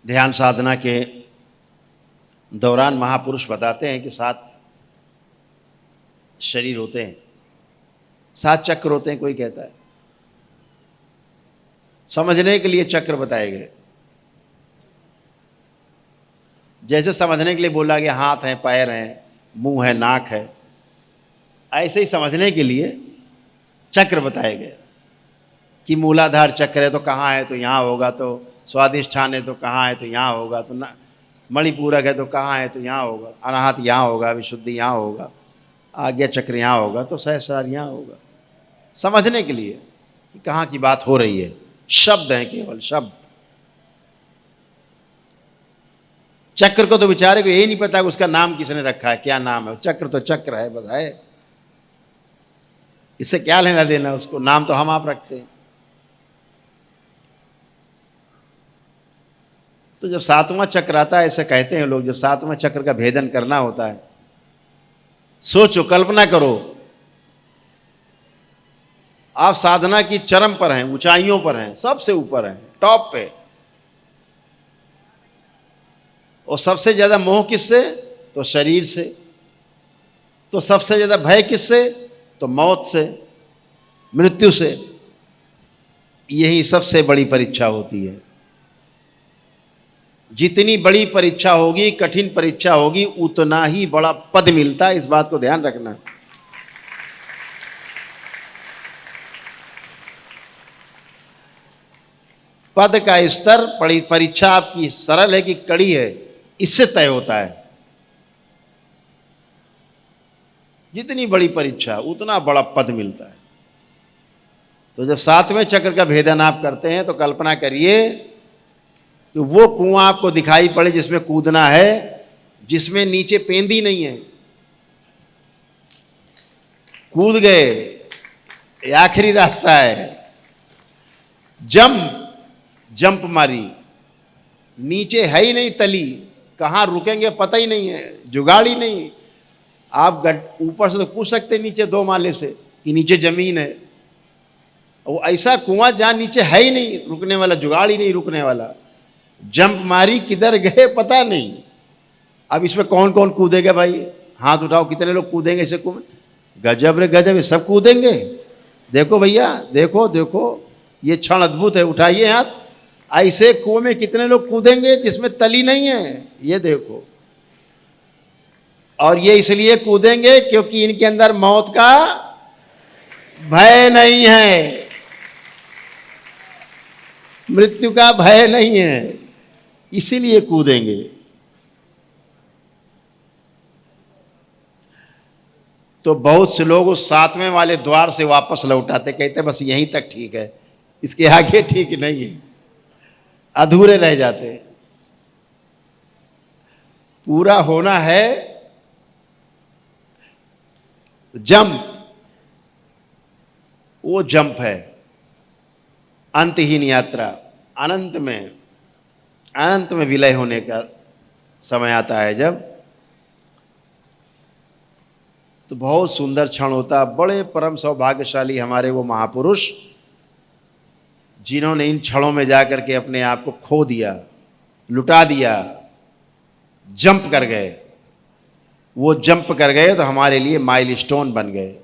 ध्यान साधना के दौरान महापुरुष बताते हैं कि 7 शरीर होते हैं, 7 चक्र होते हैं, कोई कहता है। समझने के लिए चक्र बताए गए। जैसे समझने के लिए बोला गया हाथ है, पैर हैं, मुंह है, नाक है, ऐसे ही समझने के लिए चक्र बताए गए कि मूलाधार चक्र है तो कहाँ है, तो यहाँ होगा, तो स्वादिष्ठान है तो कहाँ है, तो यहाँ होगा, तो ना मणिपूरक है तो कहाँ है, तो यहाँ होगा, अनाहत यहाँ होगा, विशुद्धि यहाँ होगा, आज्ञा चक्र यहाँ होगा, तो सहस्रार यहाँ होगा। समझने के लिए कि कहाँ की बात हो रही है। शब्द हैं, केवल शब्द। चक्र को तो बेचारे को यही नहीं पता कि उसका नाम किसने रखा है, क्या नाम है। चक्र तो चक्र है, बस है, इससे क्या लेना देना उसको, नाम तो हम आप रखते हैं। तो जब 7वां चक्र आता है, ऐसे कहते हैं लोग, जब 7वें चक्र का भेदन करना होता है, सोचो, कल्पना करो, आप साधना की चरम पर हैं, ऊंचाइयों पर हैं, सबसे ऊपर हैं, टॉप पे, और सबसे ज्यादा मोह किससे, तो शरीर से। तो सबसे ज्यादा भय किससे, तो मौत से, मृत्यु से। यही सबसे बड़ी परीक्षा होती है। जितनी बड़ी परीक्षा होगी, कठिन परीक्षा होगी, उतना ही बड़ा पद मिलता है। इस बात को ध्यान रखना। पद का स्तर, परीक्षा आपकी सरल है कि कड़ी है, इससे तय होता है। जितनी बड़ी परीक्षा उतना बड़ा पद मिलता है। तो जब 7वें चक्र का भेदन आप करते हैं, तो कल्पना करिए कि वो कुआं आपको दिखाई पड़े जिसमें कूदना है, जिसमें नीचे पेंदी नहीं है। कूद गए, ये आखिरी रास्ता है। जंप मारी, नीचे है ही नहीं तली, कहाँ रुकेंगे पता ही नहीं है, जुगाड़ ही नहीं। आप ऊपर से तो कूद सकते नीचे 2 माले से कि नीचे जमीन है। वो ऐसा कुआं जहाँ नीचे है ही नहीं रुकने वाला, जुगाड़ ही नहीं रुकने वाला। जंप मारी, किधर गए पता नहीं। अब इसमें कौन कौन कूदेगा भाई, हाथ उठाओ, कितने लोग कूदेंगे इसे कुएं? गजब रे गजब, ये सब कूदेंगे। देखो भैया, देखो देखो, ये क्षण अद्भुत है, उठाइए हाथ। ऐसे कुएं में कितने लोग कूदेंगे जिसमें तली नहीं है, ये देखो। और ये इसलिए कूदेंगे क्योंकि इनके अंदर मौत का भय नहीं है, मृत्यु का भय नहीं है, इसीलिए कूदेंगे। तो बहुत से लोग उस 7वें वाले द्वार से वापस लौटाते, कहते बस यहीं तक ठीक है, इसके आगे ठीक नहीं है, अधूरे रह जाते। पूरा होना है जंप, वो जंप है, अंतहीन यात्रा। अनंत में विलय होने का समय आता है जब, तो बहुत सुंदर क्षण होता। बड़े परम सौभाग्यशाली हमारे वो महापुरुष जिन्होंने इन क्षणों में जाकर के अपने आप को खो दिया, लुटा दिया, जंप कर गए। वो जंप कर गए तो हमारे लिए माइलस्टोन बन गए।